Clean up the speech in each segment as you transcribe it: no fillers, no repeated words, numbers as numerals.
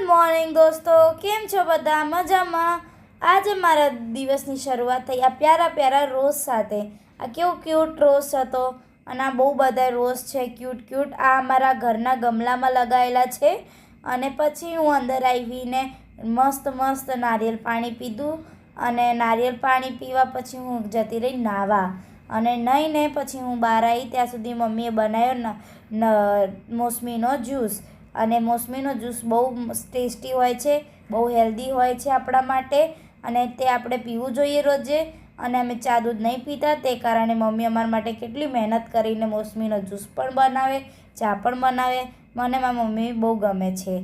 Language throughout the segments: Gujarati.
મોર્નિંગ દોસ્તો, કેમ છો બધા? મજામાં? આજે મારા દિવસની શરૂઆત થઈ આ પ્યારા પ્યારા રોઝ સાથે. આ કેવો ક્યુટ રોઝ હતો અને આ બહુ બધા રોઝ છે ક્યુટ ક્યુટ. આ અમારા ઘરના ગમલામાં લગાવેલા છે. અને પછી હું અંદર આવીને મસ્ત મસ્ત નારિયેળ પાણી પીધું અને નારિયેળ પાણી પીવા પછી હું જતી રહી નાહવા. અને નહીંને પછી હું બહાર આવી ત્યાં સુધી મમ્મીએ બનાવ્યો મોસમીનો જ્યુસ. અને મોસમીનો જ્યુસ બહુ ટેસ્ટી હોય છે, બહુ હેલ્ધી હોય છે આપણા માટે અને તે આપણે પીવું જોઈએ રોજે. અને અમે ચા દૂધ નહીં પીતા, તે કારણે મમ્મી અમારા માટે કેટલી મહેનત કરીને મોસમીનો જ્યુસ પણ બનાવે, ચા પણ બનાવે. મને મારી મમ્મી બહુ ગમે છે.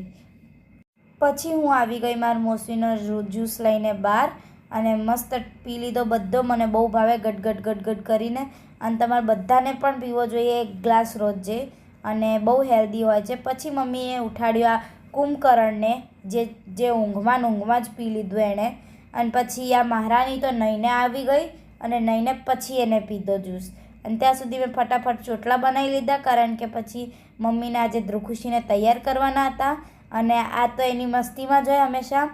પછી હું આવી ગઈ મારો મોસમીનો જ્યુસ લઈને બહાર અને મસ્ત પી લીધો બધો. મને બહુ ભાવે ગટ ગટ ગટ ગટ કરીને. અને તમારે બધાને પણ પીવો જોઈએ એક ગ્લાસ રોજે અને બહુ હેલ્ધી હોય છે. પછી મમ્મીએ ઉઠાડ્યો આ કુંભકર્ણને, જે ઊંઘમાં જ પી લીધું એણે. અને પછી આ મહારાણી તો નહીને આવી ગઈ અને નહીને પછી એને પીધો જ્યુસ. અને ત્યાં સુધી મેં ફટાફટ ચોટલા બનાવી લીધા, કારણ કે પછી મમ્મીને આજે ધ્રુખુશીને તૈયાર કરવાના હતા. અને આ તો એની મસ્તીમાં જ હોય હંમેશા.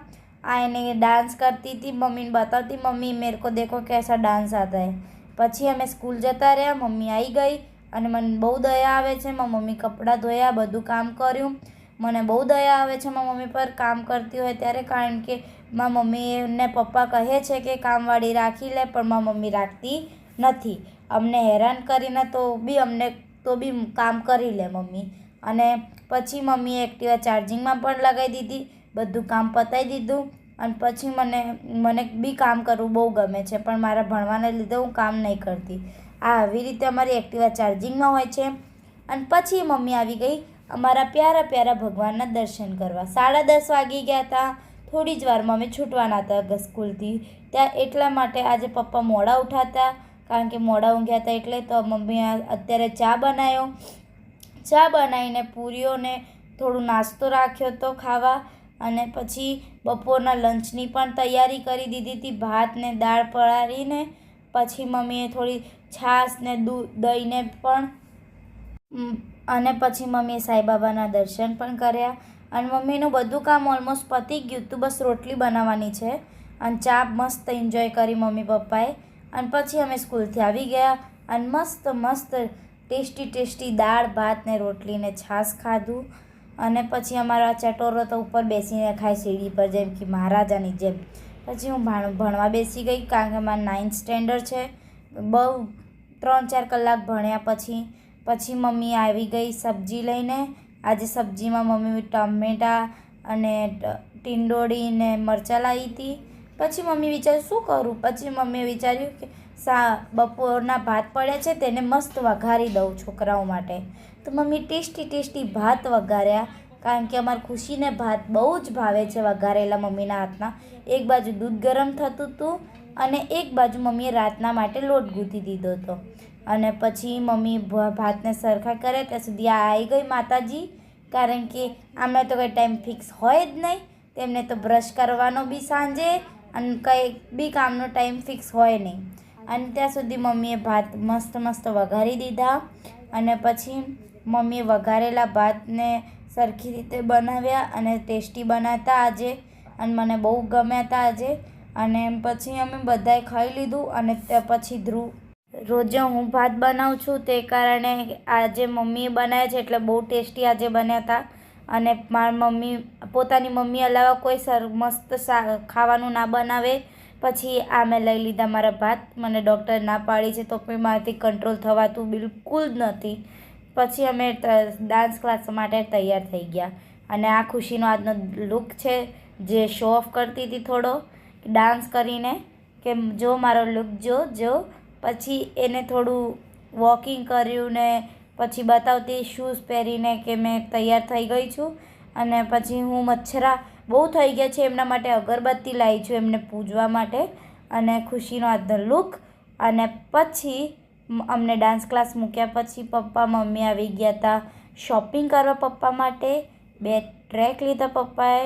આ એને ડાન્સ કરતી હતી, મમ્મીને બતાવતી, મમ્મી મેરે કો દેખો कैसा ડાન્સ आता है. પછી અમે સ્કૂલ જતા રહ્યા, મમ્મી આવી ગઈ અને મને બહુ દયા આવે છે. મારી મમ્મી કપડાં ધોયા, બધું કામ કર્યું. મને બહુ દયા આવે છે મારી મમ્મી પર કામ કરતી હોય ત્યારે, કારણ કે મારી મમ્મીને પપ્પા કહે છે કે કામવાળી રાખી લે, પણ મારી મમ્મી રાખતી નથી. અમને હેરાન કરીને તો બી કામ કરી લે મમ્મી. અને પછી મમ્મીએ એક્ટિવા ચાર્જિંગમાં પણ લગાવી દીધી, બધું કામ પતાવી દીધું. અને પછી મને બી કામ કરવું બહુ ગમે છે, પણ મારા ભણવાને લીધે હું કામ નહીં કરતી. આવી રીતે અમારી એક્ટિવા ચાર્જિંગમાં હોય છે. અને પછી મમ્મી આવી ગઈ અમારા પ્યારા પ્યારા ભગવાનના દર્શન કરવા. 10:30 વાગી ગયા હતા. થોડી જ વારમાં અમે છૂટવાના હતા સ્કૂલથી ત્યાં. એટલા માટે આજે પપ્પા મોડા ઉઠાતા, કારણ કે મોડા ઊંઘ્યા હતા એટલે. તો મમ્મીએ અત્યારે ચા બનાવ્યો. ચા બનાવીને પૂરીઓને થોડું નાસ્તો રાખ્યો હતો ખાવા. અને પછી બપોરના લંચની પણ તૈયારી કરી દીધી હતી, ભાત ને દાળ પલાળીને. પછી મમ્મીએ થોડી છાશ ને દહીંને પણ. અને પછી મમ્મીએ સાંઈબાબાના દર્શન પણ કર્યા. અને મમ્મીનું બધું કામ ઓલમોસ્ટ પતી ગયું હતું, બસ રોટલી બનાવવાની છે. અને ચા મસ્ત એન્જોય કરી મમ્મી પપ્પાએ. અને પછી અમે સ્કૂલથી આવી ગયા અને મસ્ત મસ્ત ટેસ્ટી દાળ ભાત ને રોટલી ને છાશ ખાધું. અને પછી અમારા ચટોરો તો ઉપર બેસીને ખાય સીડી પર, જેમ કે મહારાજાની જેમ. પછી હું ભણવા બેસી ગઈ, કારણ કે મારે 9th સ્ટેન્ડર્ડ છે. બહુ 3-4 કલાક ભણ્યા પછી મમ્મી આવી ગઈ સબ્જી લઈને. આજે સબ્જીમાં મમ્મી ટમેટાં અને ટીંડોળી ને મરચાં લાવી હતી. પછી મમ્મી વિચાર્યું શું કરું. પછી મમ્મીએ વિચાર્યું કે બપોરના ભાત પડ્યા છે, તેને મસ્ત વઘારી દઉં છોકરાઓ માટે. તો મમ્મી ટેસ્ટી ભાત વઘાર્યા, કારણ કે અમારી ખુશીને ભાત બહુ જ ભાવે છે વઘારેલા મમ્મીના હાથના. એક બાજુ દૂધ ગરમ થતું હતું અને એક બાજુ મમ્મીએ રાતના માટે લોટ ગૂંથી દીધો હતો. અને પછી મમ્મી ભાતને સરખા કરે ત્યાં સુધી આ આવી ગઈ માતાજી, કારણ કે આમને તો કંઈ ટાઈમ ફિક્સ હોય જ નહીં. તેમને તો બ્રશ કરવાનો બી સાંજે અને કંઈ બી કામનો ટાઈમ ફિક્સ હોય નહીં. અને ત્યાં સુધી મમ્મીએ ભાત મસ્ત વઘારી દીધા. અને પછી મમ્મીએ વઘારેલા ભાતને સરખી રીતે બનાવ્યા અને ટેસ્ટી બનાવતા આજે. અને મને બહુ ગમ્યા હતા આજે. અને પછી અમે બધાએ ખાઈ લીધું. અને પછી રોજે હું ભાત બનાવું છું, તે કારણે આજે મમ્મીએ બનાવ્યા છે એટલે બહુ ટેસ્ટી આજે બન્યા હતા. અને મારી પોતાની મમ્મી અલાવા કોઈ મસ્ત ખાવાનું ના બનાવે. પછી આ મેં લઈ લીધા મારા ભાત. મને ડૉક્ટરે ના પાડી છે તો પણ મારાથી કંટ્રોલ થવાતું બિલકુલ જ નથી. પછી અમે ડાન્સ ક્લાસ માટે તૈયાર થઈ ગયા. અને આ ખુશીનો આજનો લુક છે, જે શો ઓફ કરતી હતી થોડો ડાન્સ કરીને, કે જો મારો લુક જો. પછી એને થોડું વોકિંગ કર્યું ને પછી બતાવતી શૂઝ પહેરીને કે મેં તૈયાર થઈ ગઈ છું. અને પછી હું મચ્છરા બહુ થઈ ગયા છે એમના માટે અગરબત્તી લાવી છું એમને પૂજવા માટે. અને ખુશીનો આજનો લુક. અને પછી અમને ડાન્સ ક્લાસ મૂક્યા પછી પપ્પા મમ્મી આવી ગયા હતા શોપિંગ કરવા પપ્પા માટે. 2 ટ્રેક લીધા પપ્પાએ,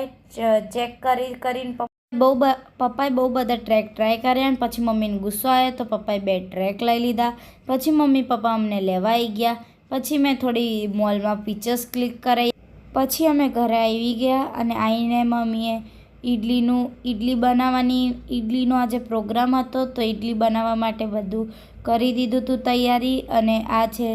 ચેક કરીને પપ્પાએ બહુ બધા ટ્રેક ટ્રાય કર્યા. અને પછી મમ્મીને ગુસ્સો આવ્યો તો પપ્પાએ 2 ટ્રેક લઈ લીધા. પછી મમ્મી પપ્પા અમને લેવા આવી ગયા. પછી મેં થોડી મોલમાં પિક્ચર્સ ક્લિક કરાવી. પછી અમે ઘરે આવી ગયા અને આવીને મમ્મીએ ઇડલીનો આજે પ્રોગ્રામ હતો તો ઇડલી બનાવવા માટે બધું કરી દીધું હતું તૈયારી. અને આ છે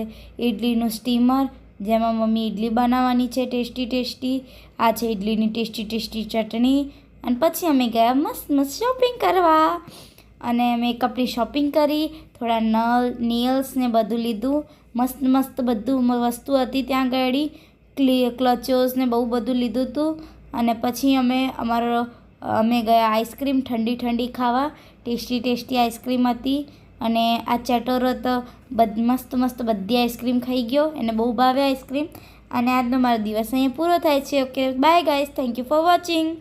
ઇડલીનું સ્ટીમર જેમાં મમ્મી ઇડલી બનાવવાની છે ટેસ્ટી. આ છે ઇડલીની ટેસ્ટી ચટણી. અને પછી અમે ગયા મસ્ત શોપિંગ કરવા અને મેકઅપની શોપિંગ કરી, થોડા નેલ્સ ને બધું લીધું. મસ્ત બધું વસ્તુ હતી ત્યાં આગળ, ક્લચોસ ને બહુ બધું લીધું હતું. અને પછી અમે ગયા આઈસ્ક્રીમ ઠંડી ખાવા. ટેસ્ટી આઈસ્ક્રીમ હતી. અને આ ચટોરો તો મસ્ત બધી આઈસ્ક્રીમ ખાઈ ગયો, એને બહુ ભાવે આઈસ્ક્રીમ. અને આજનો મારો દિવસ અહીંયા પૂરો થાય છે. Okay bye guys, thank you for watching.